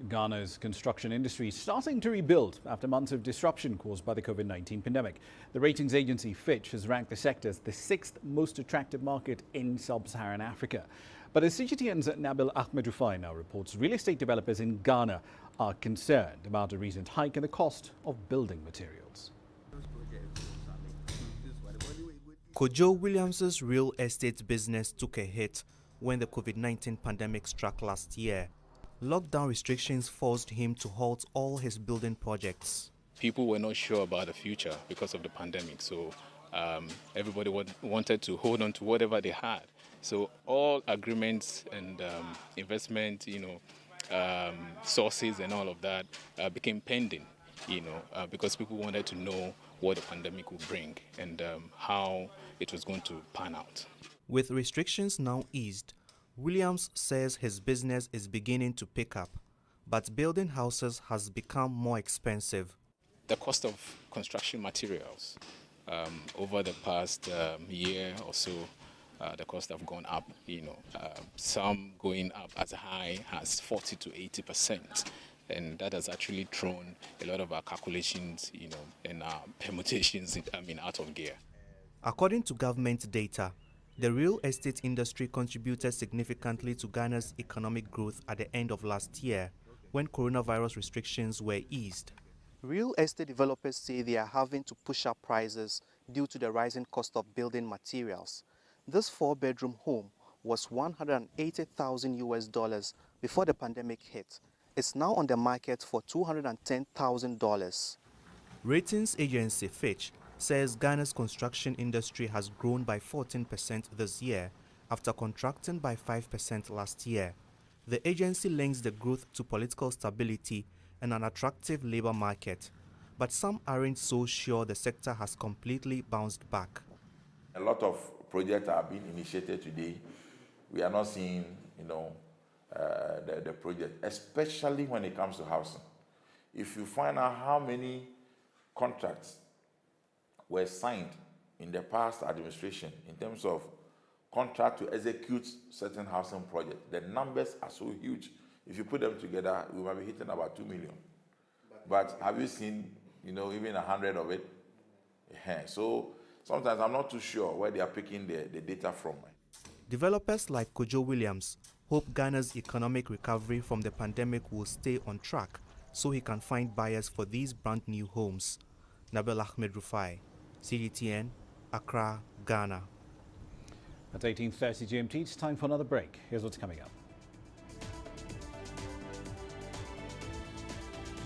Ghana's construction industry is starting to rebuild after months of disruption caused by the COVID-19 pandemic. The ratings agency Fitch has ranked the sector as the sixth most attractive market in Sub-Saharan Africa. But as CGTN's Nabil Ahmed Rufai now reports, real estate developers in Ghana are concerned about a recent hike in the cost of building materials. Kojo Williams's real estate business took a hit when the COVID-19 pandemic struck last year. Lockdown restrictions forced him to halt all his building projects. People were not sure about the future because of the pandemic, so everybody wanted to hold on to whatever they had. So all agreements and investment, sources and all of that became pending, because people wanted to know what the pandemic would bring and how it was going to pan out. With restrictions now eased, Williams says his business is beginning to pick up, but building houses has become more expensive. The cost of construction materials over the past year or so, the costs have gone up, some going up as high as 40 to 80%. And that has actually thrown a lot of our calculations, and our permutations, out of gear. According to government data, the real estate industry contributed significantly to Ghana's economic growth at the end of last year, when coronavirus restrictions were eased. Real estate developers say they are having to push up prices due to the rising cost of building materials. This four-bedroom home was $180,000 before the pandemic hit. It's now on the market for $210,000. Ratings agency Fitch says Ghana's construction industry has grown by 14% this year after contracting by 5% last year. The agency links the growth to political stability and an attractive labor market, but some aren't so sure the sector has completely bounced back. A lot of projects are being initiated today. We are not seeing, the project, especially when it comes to housing. If you find out how many contracts were signed in the past administration in terms of contract to execute certain housing projects, the numbers are so huge. If you put them together, we might be hitting about 2 million. But have you seen, even 100 of it? So sometimes I'm not too sure where they are picking the data from. Developers like Kojo Williams hope Ghana's economic recovery from the pandemic will stay on track so he can find buyers for these brand new homes. Nabil Ahmed Rufai, CGTN, Accra, Ghana. At 18:30 GMT, it's time for another break. Here's what's coming up.